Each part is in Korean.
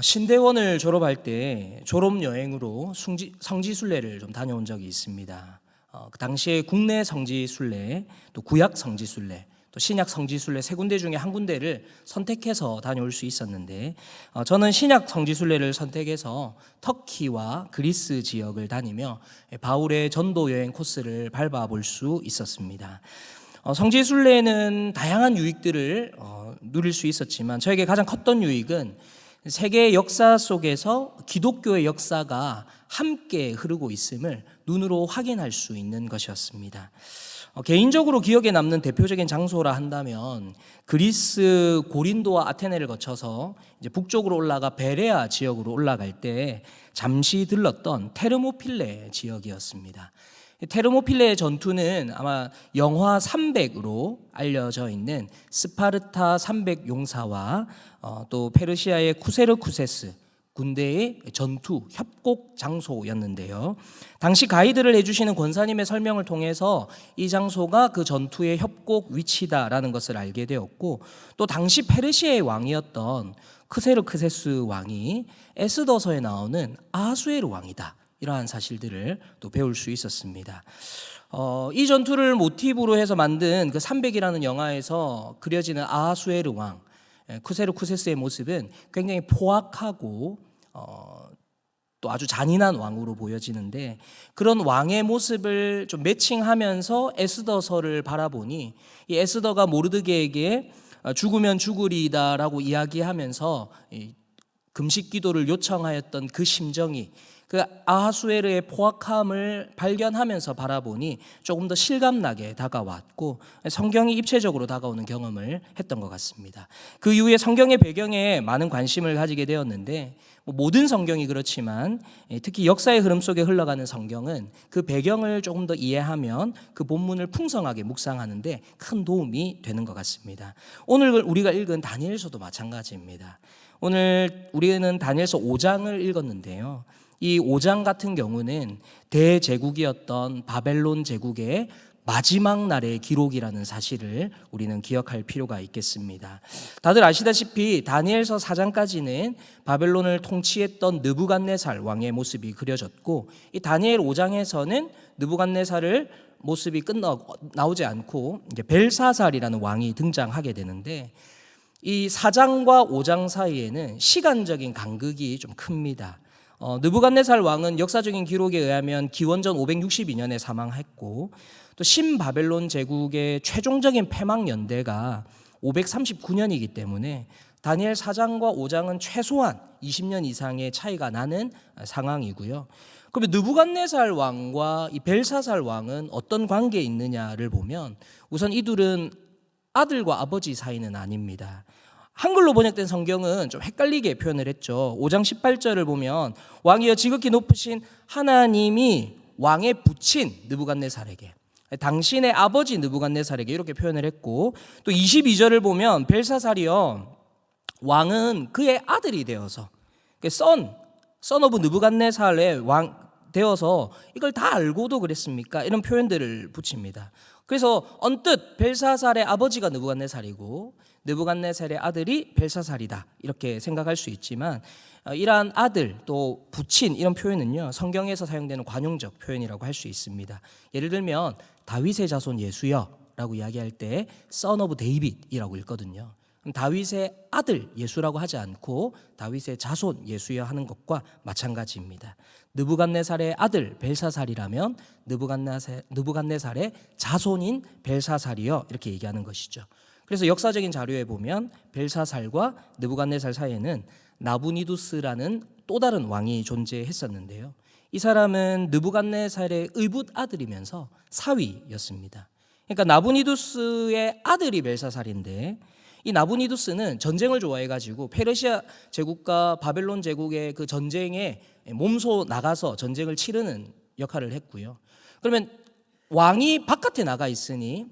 신대원을 졸업할 때 졸업 여행으로 성지순례를 좀 다녀온 적이 있습니다. 그 당시에 국내 성지순례, 또 구약 성지순례, 또 신약 성지순례 세 군데 중에 한 군데를 선택해서 다녀올 수 있었는데, 저는 신약 성지순례를 선택해서 터키와 그리스 지역을 다니며 바울의 전도 여행 코스를 밟아볼 수 있었습니다. 성지순례는 다양한 유익들을 누릴 수 있었지만 저에게 가장 컸던 유익은 세계 역사 속에서 기독교의 역사가 함께 흐르고 있음을 눈으로 확인할 수 있는 것이었습니다. 개인적으로 기억에 남는 대표적인 장소라 한다면 그리스 고린도와 아테네를 거쳐서 이제 북쪽으로 올라가 베레아 지역으로 올라갈 때 잠시 들렀던 테르모필레 지역이었습니다. 테르모필레 전투는 아마 영화 300으로 알려져 있는 스파르타 300 용사와 또 페르시아의 쿠세르쿠세스 군대의 전투 협곡 장소였는데요. 당시 가이드를 해주시는 권사님의 설명을 통해서 이 장소가 그 전투의 협곡 위치다라는 것을 알게 되었고, 또 당시 페르시아의 왕이었던 쿠세르쿠세스 왕이 에스더서에 나오는 아하수에르 왕이다, 이러한 사실들을 또 배울 수 있었습니다. 이 전투를 모티브로 해서 만든 그 300이라는 영화에서 그려지는 아하수에르 왕, 쿠세르쿠세스의 모습은 굉장히 포악하고 또 아주 잔인한 왕으로 보여지는데, 그런 왕의 모습을 좀 매칭하면서 에스더서를 바라보니 이 에스더가 모르드게에게 죽으면 죽으리다라고 이야기하면서 금식 기도를 요청하였던 그 심정이, 그 아하수에르의 포악함을 발견하면서 바라보니 조금 더 실감나게 다가왔고 성경이 입체적으로 다가오는 경험을 했던 것 같습니다. 그 이후에 성경의 배경에 많은 관심을 가지게 되었는데, 모든 성경이 그렇지만 특히 역사의 흐름 속에 흘러가는 성경은 그 배경을 조금 더 이해하면 그 본문을 풍성하게 묵상하는 데 큰 도움이 되는 것 같습니다. 오늘 우리가 읽은 다니엘서도 마찬가지입니다. 오늘 우리는 다니엘서 5장을 읽었는데요. 이 5장 같은 경우는 대제국이었던 바벨론 제국의 마지막 날의 기록이라는 사실을 우리는 기억할 필요가 있겠습니다. 다들 아시다시피 다니엘서 4장까지는 바벨론을 통치했던 느부갓네살 왕의 모습이 그려졌고, 이 다니엘 5장에서는 느부갓네살을 모습이 나오지 않고 이제 벨사살이라는 왕이 등장하게 되는데, 이 4장과 5장 사이에는 시간적인 간극이 좀 큽니다. 느부갓네살 왕은 역사적인 기록에 의하면 기원전 562년에 사망했고, 또 신바벨론 제국의 최종적인 패망 연대가 539년이기 때문에 다니엘 4장과 5장은 최소한 20년 이상의 차이가 나는 상황이고요. 그러면 느부갓네살 왕과 이 벨사살 왕은 어떤 관계에 있느냐를 보면 우선 이들은 아들과 아버지 사이는 아닙니다. 한글로 번역된 성경은 좀 헷갈리게 표현을 했죠. 5장 18절을 보면 왕이여 지극히 높으신 하나님이 왕의 부친 느부갓네살에게, 당신의 아버지 느부갓네살에게 이렇게 표현을 했고, 또 22절을 보면 벨사살이여 왕은 그의 아들이 되어서 선 오브 느부갓네살의 왕 되어서 이걸 다 알고도 그랬습니까? 이런 표현들을 붙입니다. 그래서 언뜻 벨사살의 아버지가 느부갓네살이고 느부갓네살의 아들이 벨사살이다, 이렇게 생각할 수 있지만 이러한 아들 또 부친 이런 표현은요, 성경에서 사용되는 관용적 표현이라고 할 수 있습니다. 예를 들면 다윗의 자손 예수여 라고 이야기할 때 son of David이라고 읽거든요. 다윗의 아들 예수라고 하지 않고 다윗의 자손 예수여 하는 것과 마찬가지입니다. 느부갓네살의 아들 벨사살이라면 느부갓네살의 자손인 벨사살이여 이렇게 얘기하는 것이죠. 그래서 역사적인 자료에 보면 벨사살과 느부갓네살 사이에는 나부니두스라는 또 다른 왕이 존재했었는데요. 이 사람은 느부갓네살의 의붓 아들이면서 사위였습니다. 그러니까 나부니두스의 아들이 벨사살인데, 이 나부니두스는 전쟁을 좋아해가지고 페르시아 제국과 바벨론 제국의 그 전쟁에 몸소 나가서 전쟁을 치르는 역할을 했고요. 그러면 왕이 바깥에 나가 있으니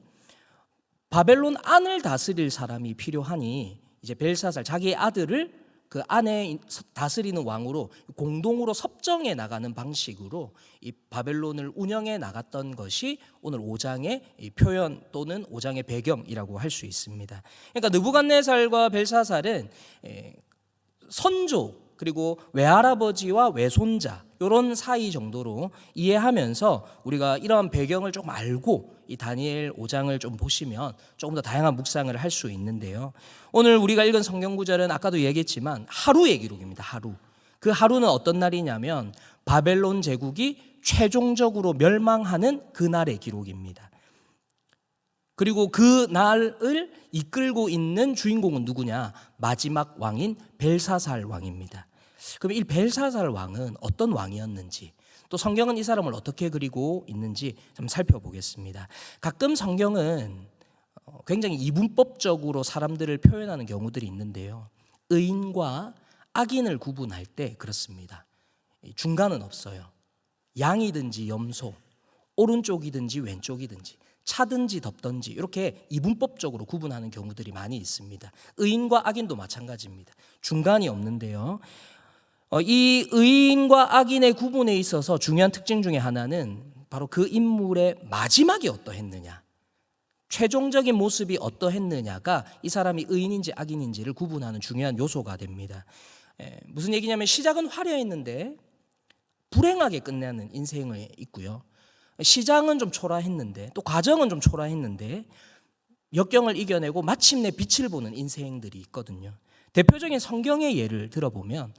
바벨론 안을 다스릴 사람이 필요하니 이제 벨사살 자기의 아들을 그 안에 다스리는 왕으로 공동으로 섭정해 나가는 방식으로 이 바벨론을 운영해 나갔던 것이 오늘 5장의 표현 또는 5장의 배경이라고 할 수 있습니다. 그러니까 느부갓네살과 벨사살은 선조 그리고 외할아버지와 외손자 이런 사이 정도로 이해하면서 우리가 이러한 배경을 조금 알고 이 다니엘 5장을 좀 보시면 조금 더 다양한 묵상을 할 수 있는데요. 오늘 우리가 읽은 성경 구절은 아까도 얘기했지만 하루의 기록입니다. 하루. 그 하루는 어떤 날이냐면 바벨론 제국이 최종적으로 멸망하는 그날의 기록입니다. 그리고 그 날을 이끌고 있는 주인공은 누구냐? 마지막 왕인 벨사살 왕입니다. 그럼 이 벨사살 왕은 어떤 왕이었는지, 또 성경은 이 사람을 어떻게 그리고 있는지 좀 살펴보겠습니다. 가끔 성경은 굉장히 이분법적으로 사람들을 표현하는 경우들이 있는데요. 의인과 악인을 구분할 때 그렇습니다. 중간은 없어요. 양이든지 염소, 오른쪽이든지 왼쪽이든지, 차든지 덥든지 이렇게 이분법적으로 구분하는 경우들이 많이 있습니다. 의인과 악인도 마찬가지입니다. 중간이 없는데요. 이 의인과 악인의 구분에 있어서 중요한 특징 중에 하나는 바로 그 인물의 마지막이 어떠했느냐, 최종적인 모습이 어떠했느냐가 이 사람이 의인인지 악인인지를 구분하는 중요한 요소가 됩니다. 무슨 얘기냐면 시작은 화려했는데 불행하게 끝내는 인생이 있고요. 시장은 좀 초라했는데 또 과정은 좀 초라했는데 역경을 이겨내고 마침내 빛을 보는 인생들이 있거든요. 대표적인 성경의 예를 들어보면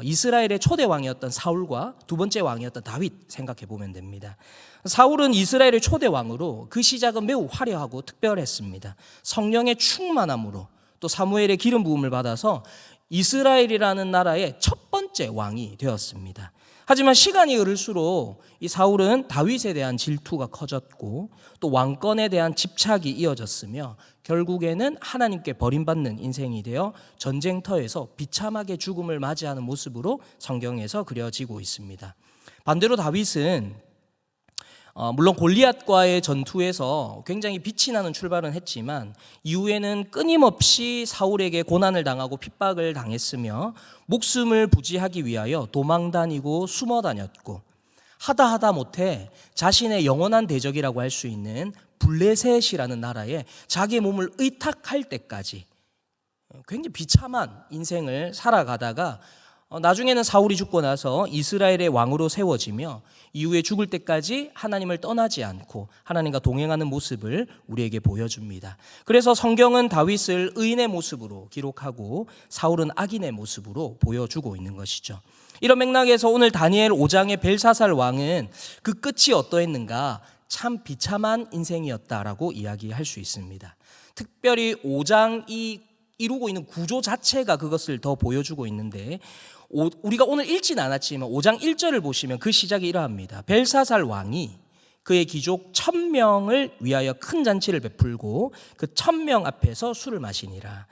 이스라엘의 초대 왕이었던 사울과 두 번째 왕이었던 다윗 생각해 보면 됩니다. 사울은 이스라엘의 초대 왕으로 그 시작은 매우 화려하고 특별했습니다. 성령의 충만함으로 또 사무엘의 기름 부음을 받아서 이스라엘이라는 나라의 첫 번째 왕이 되었습니다. 하지만 시간이 흐를수록 이 사울은 다윗에 대한 질투가 커졌고 또 왕권에 대한 집착이 이어졌으며 결국에는 하나님께 버림받는 인생이 되어 전쟁터에서 비참하게 죽음을 맞이하는 모습으로 성경에서 그려지고 있습니다. 반대로 다윗은 물론 골리앗과의 전투에서 굉장히 빛이 나는 출발은 했지만 이후에는 끊임없이 사울에게 고난을 당하고 핍박을 당했으며 목숨을 부지하기 위하여 도망 다니고 숨어 다녔고 하다 못해 자신의 영원한 대적이라고 할 수 있는 블레셋이라는 나라에 자기의 몸을 의탁할 때까지 굉장히 비참한 인생을 살아가다가 나중에는 사울이 죽고 나서 이스라엘의 왕으로 세워지며 이후에 죽을 때까지 하나님을 떠나지 않고 하나님과 동행하는 모습을 우리에게 보여줍니다. 그래서 성경은 다윗을 의인의 모습으로 기록하고 사울은 악인의 모습으로 보여주고 있는 것이죠. 이런 맥락에서 오늘 다니엘 5장의 벨사살 왕은 그 끝이 어떠했는가? 참 비참한 인생이었다라고 이야기할 수 있습니다. 특별히 5장이 이루고 있는 구조 자체가 그것을 더 보여주고 있는데 우리가 오늘 읽진 않았지만 5장 1절을 보시면 그 시작이 이러합니다. 벨사살 왕이 그의 귀족 1000명을 위하여 큰 잔치를 베풀고 그 1000명 앞에서 술을 마시니라.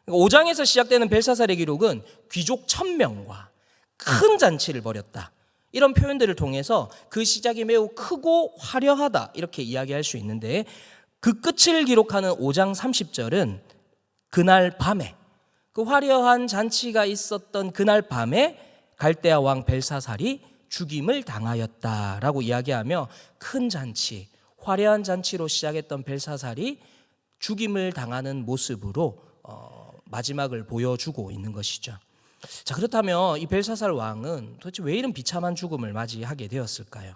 5장에서 시작되는 벨사살의 기록은 귀족 1000명과 큰 잔치를 벌였다. 이런 표현들을 통해서 그 시작이 매우 크고 화려하다 이렇게 이야기할 수 있는데 그 끝을 기록하는 5장 30절은 그날 밤에 그 화려한 잔치가 있었던 그날 밤에 갈대아 왕 벨사살이 죽임을 당하였다라고 이야기하며 큰 잔치, 화려한 잔치로 시작했던 벨사살이 죽임을 당하는 모습으로 마지막을 보여주고 있는 것이죠. 자, 그렇다면 이 벨사살 왕은 도대체 왜 이런 비참한 죽음을 맞이하게 되었을까요?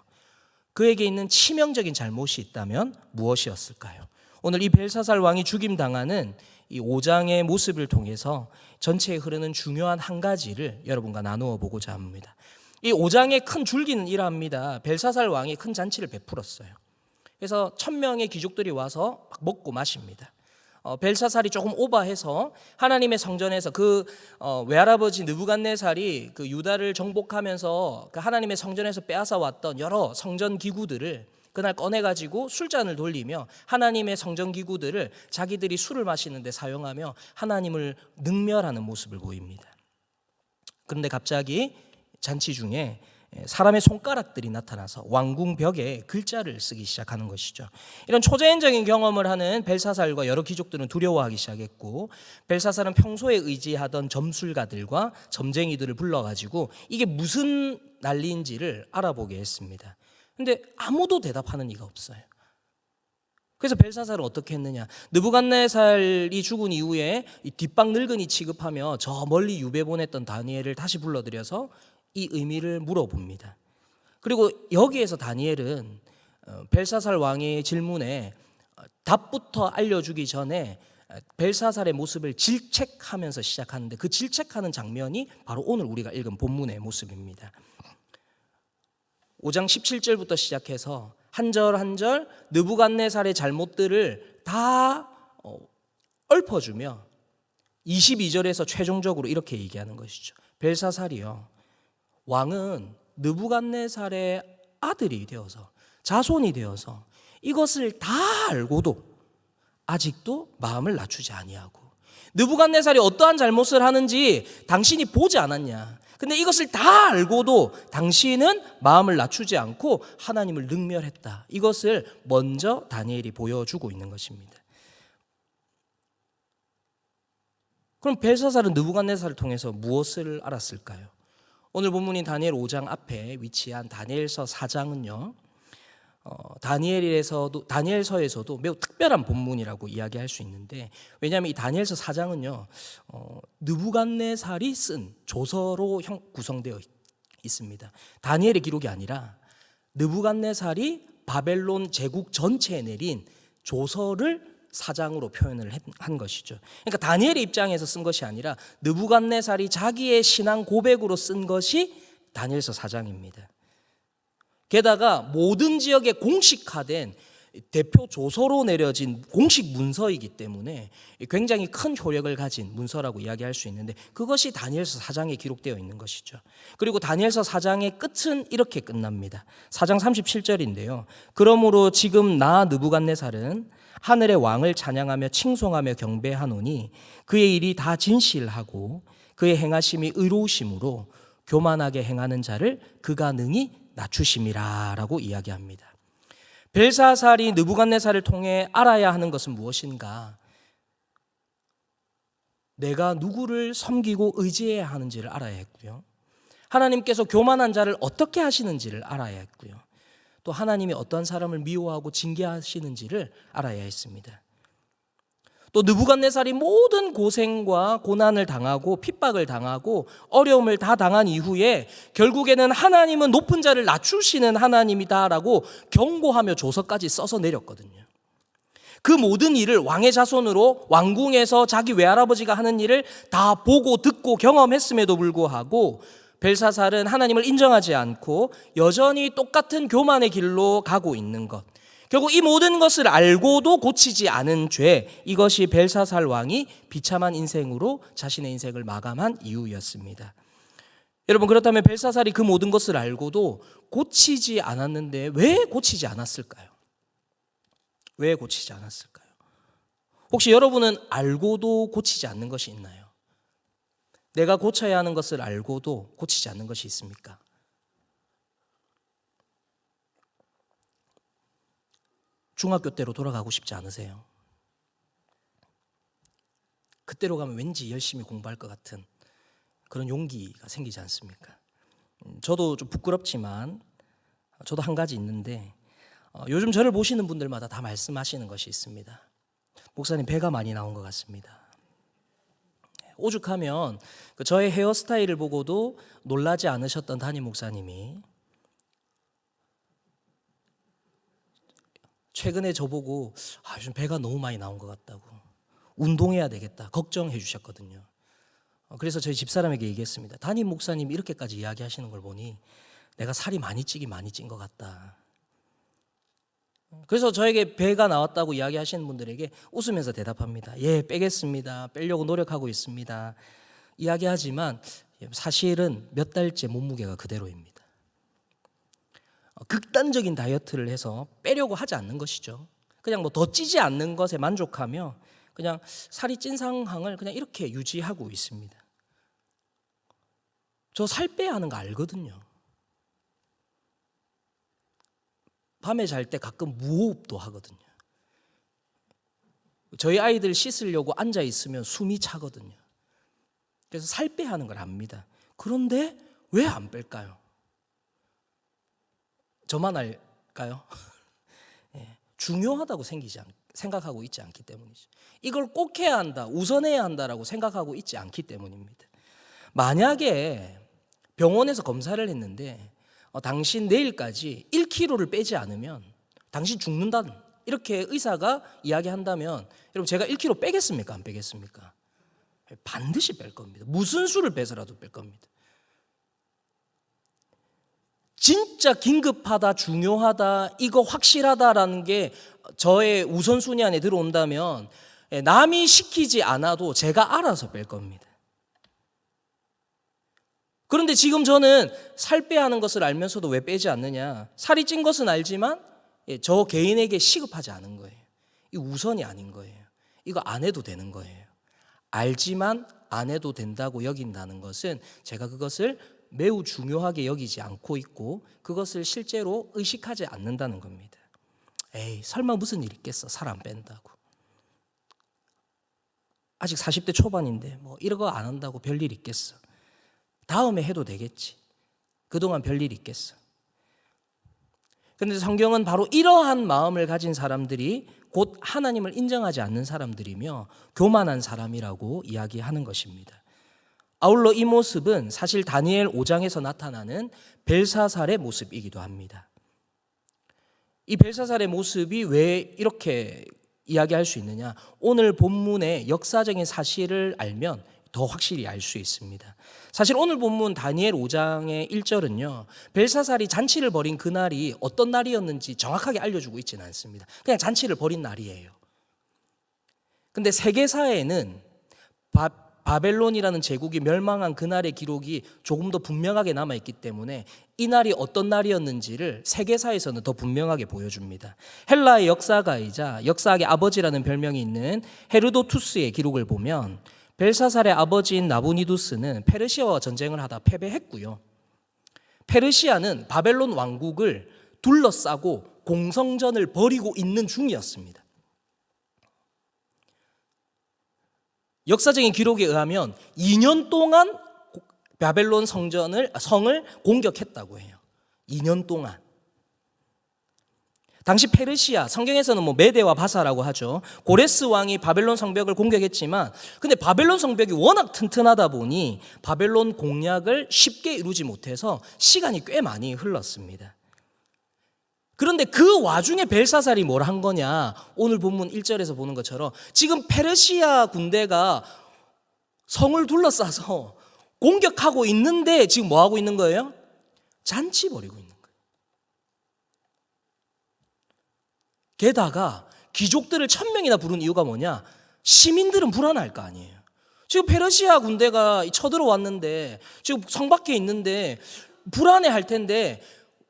그에게 있는 치명적인 잘못이 있다면 무엇이었을까요? 오늘 이 벨사살 왕이 죽임당하는 이 5장의 모습을 통해서 전체에 흐르는 중요한 한 가지를 여러분과 나누어 보고자 합니다. 이 5장의 큰 줄기는 이러합니다. 벨사살 왕이 큰 잔치를 베풀었어요. 그래서 1000명의 귀족들이 와서 막 먹고 마십니다. 벨사살이 조금 오버해서 하나님의 성전에서 그 외할아버지 느부갓네살이 그 유다를 정복하면서 그 하나님의 성전에서 빼앗아 왔던 여러 성전 기구들을 그날 꺼내가지고 술잔을 돌리며 하나님의 성전 기구들을 자기들이 술을 마시는데 사용하며 하나님을 능멸하는 모습을 보입니다. 그런데 갑자기 잔치 중에 사람의 손가락들이 나타나서 왕궁 벽에 글자를 쓰기 시작하는 것이죠. 이런 초자연적인 경험을 하는 벨사살과 여러 귀족들은 두려워하기 시작했고 벨사살은 평소에 의지하던 점술가들과 점쟁이들을 불러가지고 이게 무슨 난리인지를 알아보게 했습니다. 근데 아무도 대답하는 이가 없어요. 그래서 벨사살은 어떻게 했느냐? 느부갓네살이 죽은 이후에 이 뒷방 늙은이 취급하며 저 멀리 유배 보냈던 다니엘을 다시 불러들여서 이 의미를 물어봅니다. 그리고 여기에서 다니엘은 벨사살 왕의 질문에 답부터 알려주기 전에 벨사살의 모습을 질책하면서 시작하는데 그 질책하는 장면이 바로 오늘 우리가 읽은 본문의 모습입니다. 5장 17절부터 시작해서 한 절 한 절 느부갓네살의 잘못들을 다 읊어주며 22절에서 최종적으로 이렇게 얘기하는 것이죠. 벨사살이요, 왕은 느부갓네살의 아들이 되어서 자손이 되어서 이것을 다 알고도 아직도 마음을 낮추지 아니하고, 느부갓네살이 어떠한 잘못을 하는지 당신이 보지 않았냐? 근데 이것을 다 알고도 당신은 마음을 낮추지 않고 하나님을 능멸했다. 이것을 먼저 다니엘이 보여주고 있는 것입니다. 그럼 벨사살은 느부갓네살을 통해서 무엇을 알았을까요? 오늘 본문인 다니엘 5장 앞에 위치한 다니엘서 4장은요, 다니엘서에서도 매우 특별한 본문이라고 이야기할 수 있는데, 왜냐하면 이 다니엘서 4장은요 느부갓네살이 쓴 조서로 구성되어 있습니다. 다니엘의 기록이 아니라 느부갓네살이 바벨론 제국 전체에 내린 조서를 4장으로 표현을 한 것이죠. 그러니까 다니엘의 입장에서 쓴 것이 아니라 느부갓네살이 자기의 신앙 고백으로 쓴 것이 다니엘서 4장입니다. 게다가 모든 지역에 공식화된 대표 조서로 내려진 공식 문서이기 때문에 굉장히 큰 효력을 가진 문서라고 이야기할 수 있는데, 그것이 다니엘서 4장에 기록되어 있는 것이죠. 그리고 다니엘서 4장의 끝은 이렇게 끝납니다. 4장 37절인데요. 그러므로 지금 나 느부갓네살은 하늘의 왕을 찬양하며 칭송하며 경배하노니 그의 일이 다 진실하고 그의 행하심이 의로우심으로 교만하게 행하는 자를 그가 능히 낮추심이라 라고 이야기합니다. 벨사살이 느부갓네살을 통해 알아야 하는 것은 무엇인가? 내가 누구를 섬기고 의지해야 하는지를 알아야 했고요, 하나님께서 교만한 자를 어떻게 하시는지를 알아야 했고요, 또 하나님이 어떤 사람을 미워하고 징계하시는지를 알아야 했습니다. 또 느부갓네살이 모든 고생과 고난을 당하고 핍박을 당하고 어려움을 다 당한 이후에 결국에는 하나님은 높은 자를 낮추시는 하나님이다라고 경고하며 조서까지 써서 내렸거든요. 그 모든 일을 왕의 자손으로 왕궁에서 자기 외할아버지가 하는 일을 다 보고 듣고 경험했음에도 불구하고 벨사살은 하나님을 인정하지 않고 여전히 똑같은 교만의 길로 가고 있는 것, 결국 이 모든 것을 알고도 고치지 않은 죄, 이것이 벨사살 왕이 비참한 인생으로 자신의 인생을 마감한 이유였습니다. 여러분, 그렇다면 벨사살이 그 모든 것을 알고도 고치지 않았는데 왜 고치지 않았을까요? 왜 고치지 않았을까요? 혹시 여러분은 알고도 고치지 않는 것이 있나요? 내가 고쳐야 하는 것을 알고도 고치지 않는 것이 있습니까? 중학교 때로 돌아가고 싶지 않으세요? 그때로 가면 왠지 열심히 공부할 것 같은 그런 용기가 생기지 않습니까? 저도 좀 부끄럽지만 저도 한 가지 있는데, 요즘 저를 보시는 분들마다 다 말씀하시는 것이 있습니다. 목사님, 배가 많이 나온 것 같습니다. 오죽하면 저의 헤어스타일을 보고도 놀라지 않으셨던 담임 목사님이 최근에 저보고 요즘 배가 너무 많이 나온 것 같다고, 운동해야 되겠다 걱정해 주셨거든요. 그래서 저희 집사람에게 얘기했습니다. 담임 목사님이 이렇게까지 이야기하시는 걸 보니 내가 살이 많이 찐 것 같다. 그래서 저에게 배가 나왔다고 이야기하시는 분들에게 웃으면서 대답합니다. 예, 빼겠습니다. 빼려고 노력하고 있습니다. 이야기하지만 사실은 몇 달째 몸무게가 그대로입니다. 극단적인 다이어트를 해서 빼려고 하지 않는 것이죠. 그냥 뭐 더 찌지 않는 것에 만족하며 그냥 살이 찐 상황을 그냥 이렇게 유지하고 있습니다. 저 살 빼야 하는 거 알거든요. 밤에 잘 때 가끔 무호흡도 하거든요. 저희 아이들 씻으려고 앉아 있으면 숨이 차거든요. 그래서 살 빼야 하는 걸 압니다. 그런데 왜 안 뺄까요? 저만 알까요? 중요하다고 생각하고 있지 않기 때문이죠. 이걸 꼭 해야 한다, 우선해야 한다라고 생각하고 있지 않기 때문입니다. 만약에 병원에서 검사를 했는데 당신 내일까지 1kg를 빼지 않으면 당신 죽는다, 이렇게 의사가 이야기한다면 여러분, 제가 1kg 빼겠습니까? 안 빼겠습니까? 반드시 뺄 겁니다. 무슨 수를 빼서라도 뺄 겁니다. 진짜 긴급하다, 중요하다, 이거 확실하다라는 게 저의 우선순위 안에 들어온다면 남이 시키지 않아도 제가 알아서 뺄 겁니다. 그런데 지금 저는 살 빼야 하는 것을 알면서도 왜 빼지 않느냐? 살이 찐 것은 알지만 저 개인에게 시급하지 않은 거예요. 이 우선이 아닌 거예요. 이거 안 해도 되는 거예요. 알지만 안 해도 된다고 여긴다는 것은 제가 그것을 매우 중요하게 여기지 않고 있고 그것을 실제로 의식하지 않는다는 겁니다. 에이, 설마 무슨 일 있겠어, 살 안 뺀다고. 아직 40대 초반인데 뭐 이런 거 안 한다고 별일 있겠어. 다음에 해도 되겠지. 그동안 별일 있겠어. 그런데 성경은 바로 이러한 마음을 가진 사람들이 곧 하나님을 인정하지 않는 사람들이며 교만한 사람이라고 이야기하는 것입니다. 아울러 이 모습은 사실 다니엘 5장에서 나타나는 벨사살의 모습이기도 합니다. 이 벨사살의 모습이 왜 이렇게 이야기할 수 있느냐? 오늘 본문의 역사적인 사실을 알면 더 확실히 알 수 있습니다. 사실 오늘 본문 다니엘 5장의 1절은요, 벨사살이 잔치를 벌인 그날이 어떤 날이었는지 정확하게 알려주고 있지는 않습니다. 그냥 잔치를 벌인 날이에요. 근데 세계사에는 바벨론이라는 제국이 멸망한 그날의 기록이 조금 더 분명하게 남아있기 때문에 이 날이 어떤 날이었는지를 세계사에서는 더 분명하게 보여줍니다. 헬라의 역사가이자 역사학의 아버지라는 별명이 있는 헤르도투스의 기록을 보면 벨사살의 아버지인 나부니두스는 페르시아와 전쟁을 하다 패배했고요. 페르시아는 바벨론 왕국을 둘러싸고 공성전을 벌이고 있는 중이었습니다. 역사적인 기록에 의하면 2년 동안 바벨론 성을 공격했다고 해요. 2년 동안. 당시 페르시아, 성경에서는 메대와 바사라고 하죠. 고레스 왕이 바벨론 성벽을 공격했지만 근데 바벨론 성벽이 워낙 튼튼하다 보니 바벨론 공략을 쉽게 이루지 못해서 시간이 꽤 많이 흘렀습니다. 그런데 그 와중에 벨사살이 뭘 한 거냐? 오늘 본문 1절에서 보는 것처럼 지금 페르시아 군대가 성을 둘러싸서 공격하고 있는데 지금 뭐 하고 있는 거예요? 잔치 벌이고 있는 거예요. 게다가 귀족들을 1000명이나 부른 이유가 뭐냐? 시민들은 불안할 거 아니에요. 지금 페르시아 군대가 쳐들어왔는데 지금 성 밖에 있는데 불안해할 텐데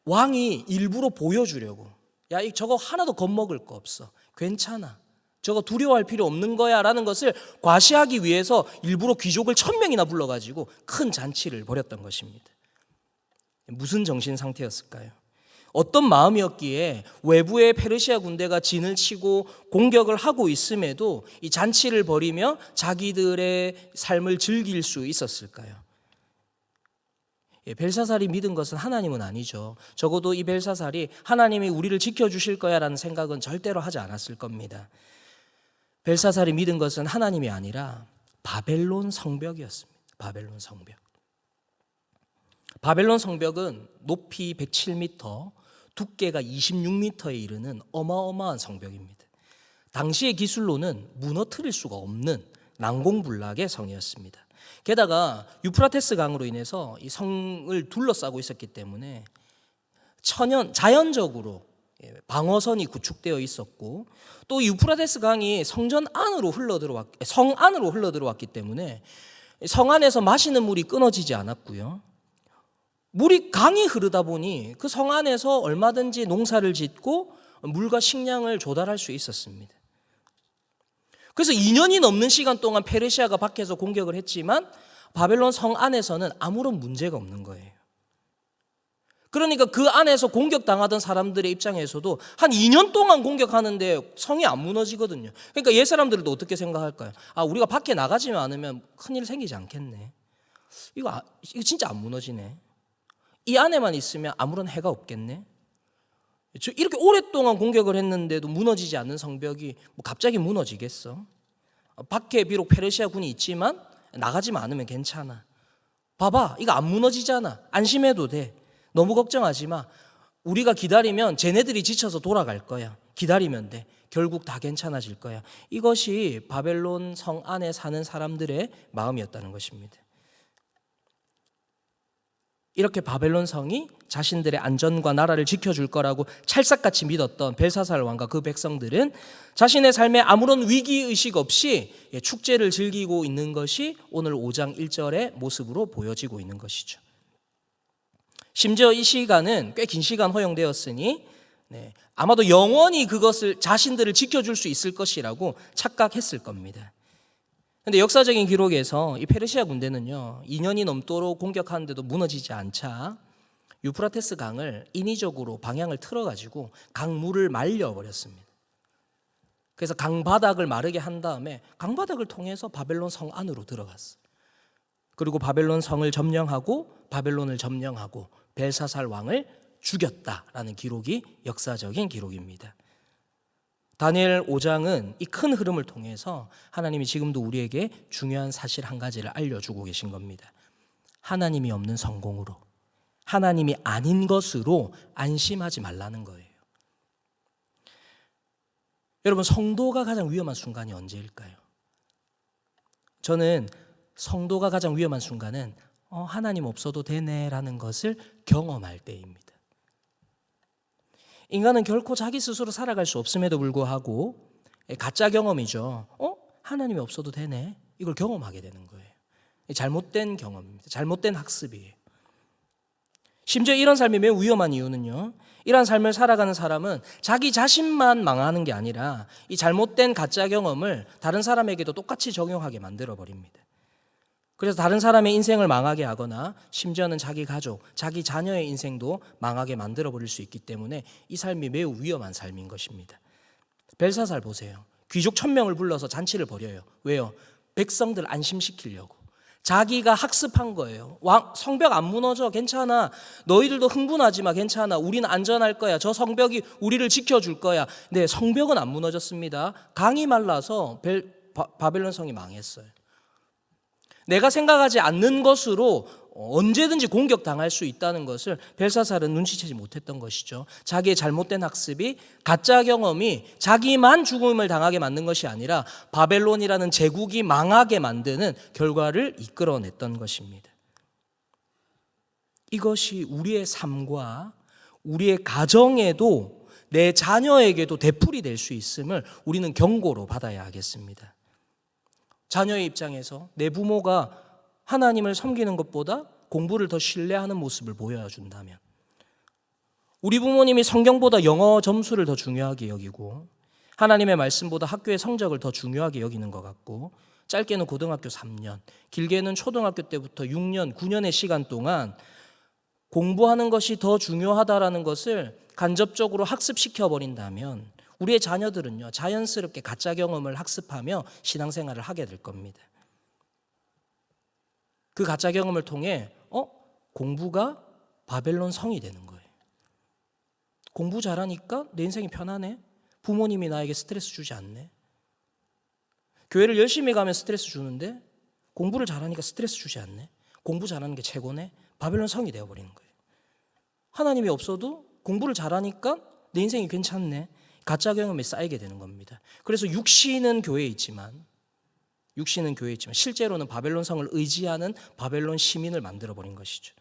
왕이 일부러 보여주려고, 야, 저거 하나도 겁먹을 거 없어, 괜찮아, 저거 두려워할 필요 없는 거야 라는 것을 과시하기 위해서 일부러 귀족을 1000명이나 불러가지고 큰 잔치를 벌였던 것입니다. 무슨 정신 상태였을까요? 어떤 마음이었기에 외부의 페르시아 군대가 진을 치고 공격을 하고 있음에도 이 잔치를 벌이며 자기들의 삶을 즐길 수 있었을까요? 벨사살이 믿은 것은 하나님은 아니죠. 적어도 이 벨사살이 하나님이 우리를 지켜주실 거야 라는 생각은 절대로 하지 않았을 겁니다. 벨사살이 믿은 것은 하나님이 아니라 바벨론 성벽이었습니다. 바벨론 성벽. 바벨론 성벽은 높이 107m, 두께가 26m에 이르는 어마어마한 성벽입니다. 당시의 기술로는 무너뜨릴 수가 없는 난공불락의 성이었습니다. 게다가 유프라테스 강으로 인해서 이 성을 둘러싸고 있었기 때문에 자연적으로 방어선이 구축되어 있었고, 또 유프라테스 강이 성 안으로 흘러들어왔기 때문에 성 안에서 마시는 물이 끊어지지 않았고요. 물이 강이 흐르다 보니 그 성 안에서 얼마든지 농사를 짓고 물과 식량을 조달할 수 있었습니다. 그래서 2년이 넘는 시간 동안 페르시아가 밖에서 공격을 했지만 바벨론 성 안에서는 아무런 문제가 없는 거예요. 그러니까 그 안에서 공격당하던 사람들의 입장에서도 한 2년 동안 공격하는데 성이 안 무너지거든요. 그러니까 옛 사람들도 어떻게 생각할까요? 아, 우리가 밖에 나가지만 않으면 큰일 생기지 않겠네. 이거 진짜 안 무너지네. 이 안에만 있으면 아무런 해가 없겠네. 이렇게 오랫동안 공격을 했는데도 무너지지 않는 성벽이 뭐 갑자기 무너지겠어? 밖에 비록 페르시아군이 있지만 나가지만 않으면 괜찮아. 봐봐, 이거 안 무너지잖아. 안심해도 돼. 너무 걱정하지 마. 우리가 기다리면 쟤네들이 지쳐서 돌아갈 거야. 기다리면 돼. 결국 다 괜찮아질 거야. 이것이 바벨론 성 안에 사는 사람들의 마음이었다는 것입니다. 이렇게 바벨론 성이 자신들의 안전과 나라를 지켜줄 거라고 찰싹같이 믿었던 벨사살 왕과 그 백성들은 자신의 삶에 아무런 위기의식 없이 축제를 즐기고 있는 것이 오늘 5장 1절의 모습으로 보여지고 있는 것이죠. 심지어 이 시간은 꽤 긴 시간 허용되었으니 아마도 영원히 그것을 자신들을 지켜줄 수 있을 것이라고 착각했을 겁니다. 그런데 역사적인 기록에서 이 페르시아 군대는요 2년이 넘도록 공격하는데도 무너지지 않자 유프라테스 강을 인위적으로 방향을 틀어가지고 강물을 말려버렸습니다. 그래서 강바닥을 마르게 한 다음에 강바닥을 통해서 바벨론 성 안으로 들어갔어요. 그리고 바벨론 성을 점령하고 바벨론을 점령하고 벨사살 왕을 죽였다라는 기록이 역사적인 기록입니다. 다니엘 5장은 이 큰 흐름을 통해서 하나님이 지금도 우리에게 중요한 사실 한 가지를 알려주고 계신 겁니다. 하나님이 없는 성공으로, 하나님이 아닌 것으로 안심하지 말라는 거예요. 여러분, 성도가 가장 위험한 순간이 언제일까요? 저는 성도가 가장 위험한 순간은 하나님 없어도 되네라는 것을 경험할 때입니다. 인간은 결코 자기 스스로 살아갈 수 없음에도 불구하고 가짜 경험이죠. 하나님이 없어도 되네. 이걸 경험하게 되는 거예요. 잘못된 경험입니다. 잘못된 학습이에요. 심지어 이런 삶이 매우 위험한 이유는요. 이런 삶을 살아가는 사람은 자기 자신만 망하는 게 아니라 이 잘못된 가짜 경험을 다른 사람에게도 똑같이 적용하게 만들어버립니다. 그래서 다른 사람의 인생을 망하게 하거나 심지어는 자기 가족, 자기 자녀의 인생도 망하게 만들어버릴 수 있기 때문에 이 삶이 매우 위험한 삶인 것입니다. 벨사살 보세요. 귀족 1000명을 불러서 잔치를 벌여요. 왜요? 백성들 안심시키려고. 자기가 학습한 거예요. 성벽 안 무너져, 괜찮아. 너희들도 흥분하지 마, 괜찮아. 우리는 안전할 거야. 저 성벽이 우리를 지켜줄 거야. 네, 성벽은 안 무너졌습니다. 강이 말라서 바벨론 성이 망했어요. 내가 생각하지 않는 것으로 언제든지 공격당할 수 있다는 것을 벨사살은 눈치채지 못했던 것이죠. 자기의 잘못된 학습이, 가짜 경험이 자기만 죽음을 당하게 만든 것이 아니라 바벨론이라는 제국이 망하게 만드는 결과를 이끌어냈던 것입니다. 이것이 우리의 삶과 우리의 가정에도 내 자녀에게도 되풀이 될 수 있음을 우리는 경고로 받아야 하겠습니다. 자녀의 입장에서 내 부모가 하나님을 섬기는 것보다 공부를 더 신뢰하는 모습을 보여준다면, 우리 부모님이 성경보다 영어 점수를 더 중요하게 여기고 하나님의 말씀보다 학교의 성적을 더 중요하게 여기는 것 같고, 짧게는 고등학교 3년, 길게는 초등학교 때부터 6년, 9년의 시간 동안 공부하는 것이 더 중요하다라는 것을 간접적으로 학습시켜버린다면 우리의 자녀들은요, 자연스럽게 가짜 경험을 학습하며 신앙생활을 하게 될 겁니다. 그 가짜 경험을 통해 공부가 바벨론 성이 되는 거예요. 공부 잘하니까 내 인생이 편하네. 부모님이 나에게 스트레스 주지 않네. 교회를 열심히 가면 스트레스 주는데 공부를 잘하니까 스트레스 주지 않네. 공부 잘하는 게 최고네. 바벨론 성이 되어버리는 거예요. 하나님이 없어도 공부를 잘하니까 내 인생이 괜찮네. 가짜 경험이 쌓이게 되는 겁니다. 그래서 육신은 교회에 있지만 실제로는 바벨론 성을 의지하는 바벨론 시민을 만들어버린 것이죠.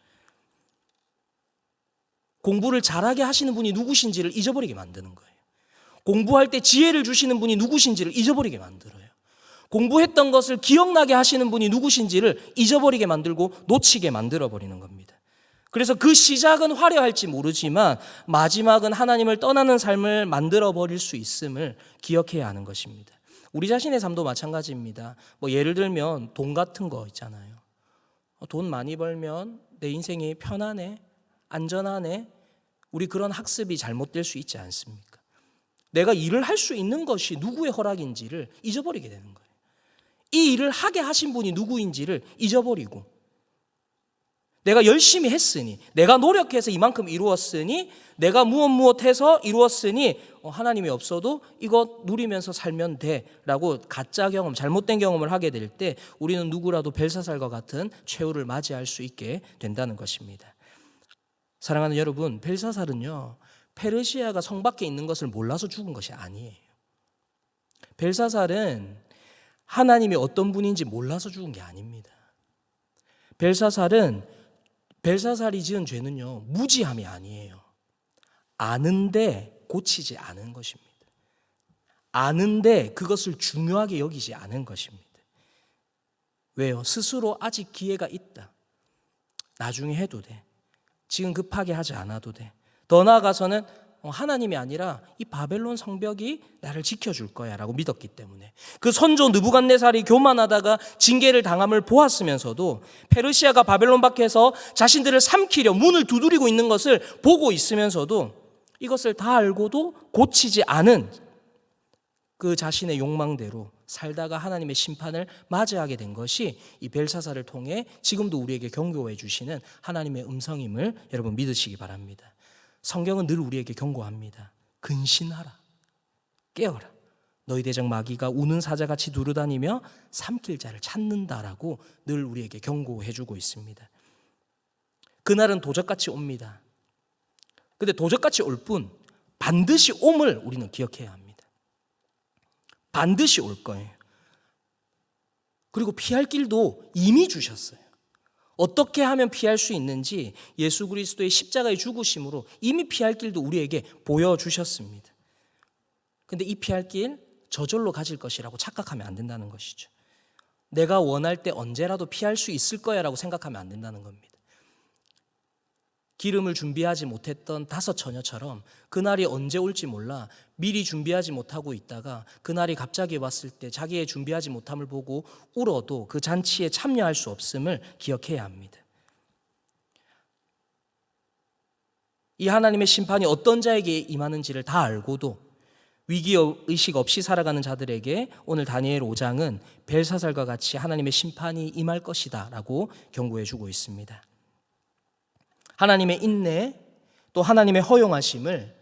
공부를 잘하게 하시는 분이 누구신지를 잊어버리게 만드는 거예요. 공부할 때 지혜를 주시는 분이 누구신지를 잊어버리게 만들어요. 공부했던 것을 기억나게 하시는 분이 누구신지를 잊어버리게 만들고 놓치게 만들어버리는 겁니다. 그래서 그 시작은 화려할지 모르지만 마지막은 하나님을 떠나는 삶을 만들어버릴 수 있음을 기억해야 하는 것입니다. 우리 자신의 삶도 마찬가지입니다. 예를 들면 돈 같은 거 있잖아요. 돈 많이 벌면 내 인생이 편하네, 안전하네. 우리 그런 학습이 잘못될 수 있지 않습니까? 내가 일을 할 수 있는 것이 누구의 허락인지를 잊어버리게 되는 거예요. 이 일을 하게 하신 분이 누구인지를 잊어버리고 내가 열심히 했으니, 내가 노력해서 이만큼 이루었으니, 내가 무엇해서 이루었으니 하나님이 없어도 이거 누리면서 살면 돼라고 가짜 경험, 잘못된 경험을 하게 될 때 우리는 누구라도 벨사살과 같은 최후를 맞이할 수 있게 된다는 것입니다. 사랑하는 여러분, 벨사살은요, 페르시아가 성 밖에 있는 것을 몰라서 죽은 것이 아니에요. 벨사살은 하나님이 어떤 분인지 몰라서 죽은 게 아닙니다. 벨사살이 지은 죄는요, 무지함이 아니에요. 아는데 고치지 않은 것입니다. 아는데 그것을 중요하게 여기지 않은 것입니다. 왜요? 스스로 아직 기회가 있다. 나중에 해도 돼. 지금 급하게 하지 않아도 돼. 더 나아가서는 하나님이 아니라 이 바벨론 성벽이 나를 지켜줄 거야 라고 믿었기 때문에, 그 선조 느부갓네살이 교만하다가 징계를 당함을 보았으면서도 페르시아가 바벨론 밖에서 자신들을 삼키려 문을 두드리고 있는 것을 보고 있으면서도 이것을 다 알고도 고치지 않은 그 자신의 욕망대로 살다가 하나님의 심판을 맞이하게 된 것이 이 벨사살을 통해 지금도 우리에게 경고해 주시는 하나님의 음성임을 여러분 믿으시기 바랍니다. 성경은 늘 우리에게 경고합니다. 근신하라, 깨어라. 너희 대적 마귀가 우는 사자같이 두루다니며 삼킬 자를 찾는다라고 늘 우리에게 경고해 주고 있습니다. 그날은 도적같이 옵니다. 근데 도적같이 올 뿐 반드시 옴을 우리는 기억해야 합니다. 반드시 올 거예요. 그리고 피할 길도 이미 주셨어요. 어떻게 하면 피할 수 있는지 예수 그리스도의 십자가의 죽으심으로 이미 피할 길도 우리에게 보여주셨습니다. 근데 이 피할 길 저절로 가질 것이라고 착각하면 안 된다는 것이죠. 내가 원할 때 언제라도 피할 수 있을 거야 라고 생각하면 안 된다는 겁니다. 기름을 준비하지 못했던 5 처녀처럼 그날이 언제 올지 몰라 미리 준비하지 못하고 있다가 그날이 갑자기 왔을 때 자기의 준비하지 못함을 보고 울어도 그 잔치에 참여할 수 없음을 기억해야 합니다. 이 하나님의 심판이 어떤 자에게 임하는지를 다 알고도 위기의식 없이 살아가는 자들에게 오늘 다니엘 5장은 벨사살과 같이 하나님의 심판이 임할 것이다 라고 경고해 주고 있습니다. 하나님의 인내, 또 하나님의 허용하심을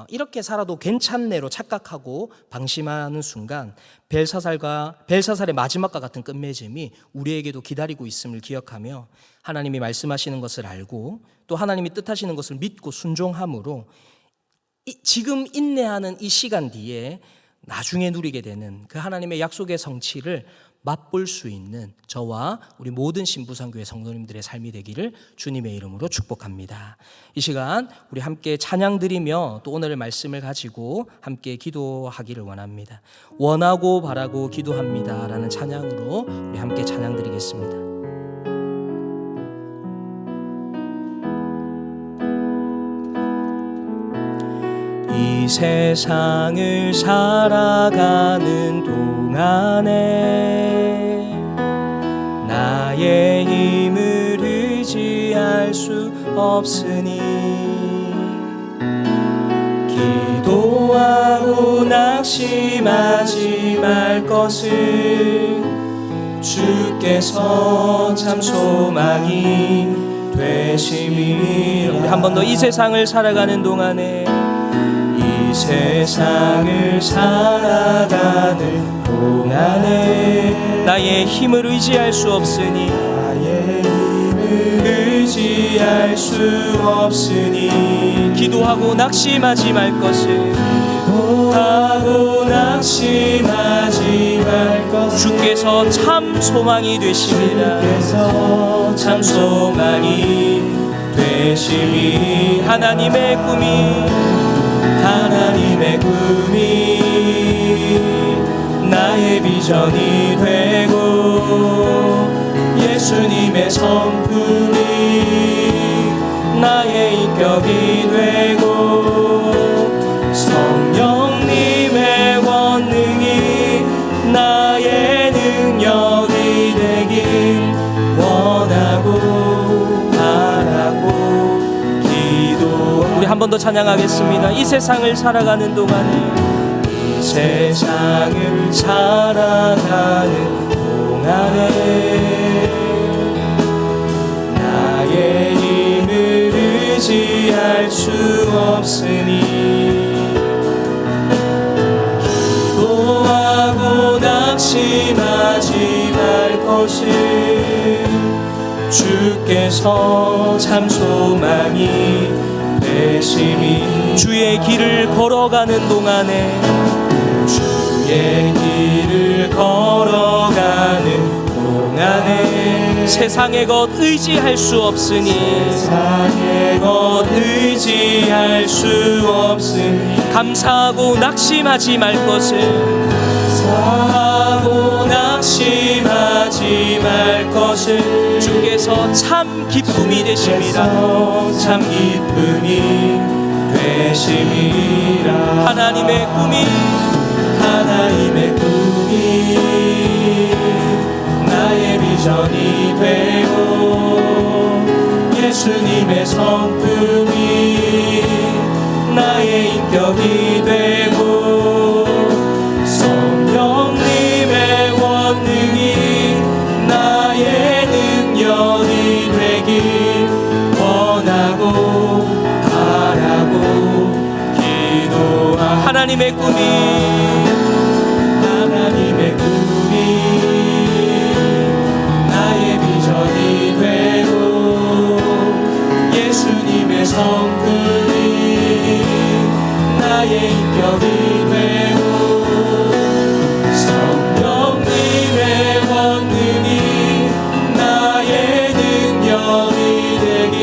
이렇게 살아도 괜찮네로 착각하고 방심하는 순간 벨사살의 마지막과 같은 끝맺음이 우리에게도 기다리고 있음을 기억하며 하나님이 말씀하시는 것을 알고 또 하나님이 뜻하시는 것을 믿고 순종함으로 지금 인내하는 이 시간 뒤에 나중에 누리게 되는 그 하나님의 약속의 성취를 맛볼 수 있는 저와 우리 모든 신부상교회 성도님들의 삶이 되기를 주님의 이름으로 축복합니다. 이 시간 우리 함께 찬양 드리며 또 오늘의 말씀을 가지고 함께 기도하기를 원합니다. 원하고 바라고 기도합니다 라는 찬양으로 우리 함께 찬양 드리겠습니다. 이 세상을 살아가는 동안에 나의 힘을 의지할 수 없으니 기도하고 낙심하지 말 것을 주께서 참 소망이 되심이. 우리 한 번 더 이 세상을 살아가는 동안에 세상을 살아가는 동안에 나의 힘을 의지할 수 없으니 기도하고 낙심하지 말 것을 주께서 참 소망이 되십니다. 참 소망이 되심이 하나님의 꿈이 나의 비전이 되고 예수님의 성품이 나의 인격이 되고 성령님의 권능이 나의 능력이 되길 원하고 바라고 우리 한 번 더 찬양하겠습니다. 이 세상을 살아가는 동안에 나의 의지할 수 없으니 기도하고 낙심하지 말 것을 주께서 참 소망이 되시니 주의 길을 걸어가는 동안에 주의 길을 걸어가는 동안에 세상의 것 의지할 수 없으니 세상의 것 의지할 수 없으니 감사하고 낙심하지 말 것을 감사하고 낙심하지 말 것을 주께서 참 기쁨이 되심이라 참 기쁨이 되심이라 하나님의 꿈이 나의 비전이 되고 예수님의 성품이 나의 인격이 되고 성령님의 원능이 나의 능력이 되길 원하고 바라고 기도하 하나님의 꿈이 나의 비전이 되고 예수님의 성품이 나의 인격이 되고 성령님의 원능이 나의 능력이 되길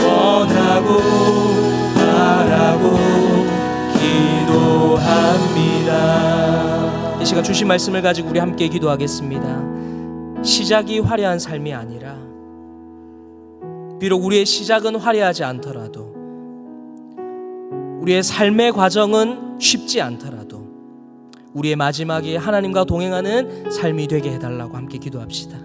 원하고 바라고 기도합니다. 이 시간 주신 말씀을 가지고 우리 함께 기도하겠습니다. 시작이 화려한 삶이 아니라 비록 우리의 시작은 화려하지 않더라도 우리의 삶의 과정은 쉽지 않더라도 우리의 마지막이 하나님과 동행하는 삶이 되게 해달라고 함께 기도합시다.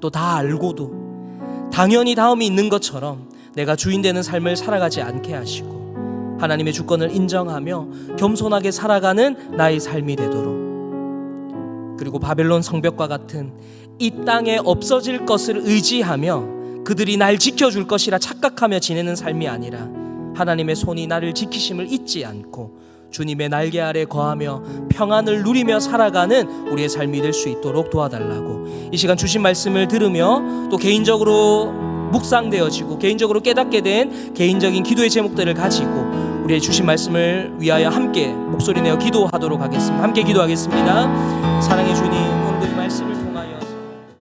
또 다 알고도 당연히 다음이 있는 것처럼 내가 주인 되는 삶을 살아가지 않게 하시고 하나님의 주권을 인정하며 겸손하게 살아가는 나의 삶이 되도록, 그리고 바벨론 성벽과 같은 이 땅에 없어질 것을 의지하며 그들이 날 지켜줄 것이라 착각하며 지내는 삶이 아니라 하나님의 손이 나를 지키심을 잊지 않고 주님의 날개 아래 거하며 평안을 누리며 살아가는 우리의 삶이 될 수 있도록 도와달라고 이 시간 주신 말씀을 들으며 또 개인적으로 묵상되어지고 개인적으로 깨닫게 된 개인적인 기도의 제목들을 가지고 우리의 주신 말씀을 위하여 함께 목소리 내어 기도하도록 하겠습니다. 함께 기도하겠습니다. 사랑의 주님,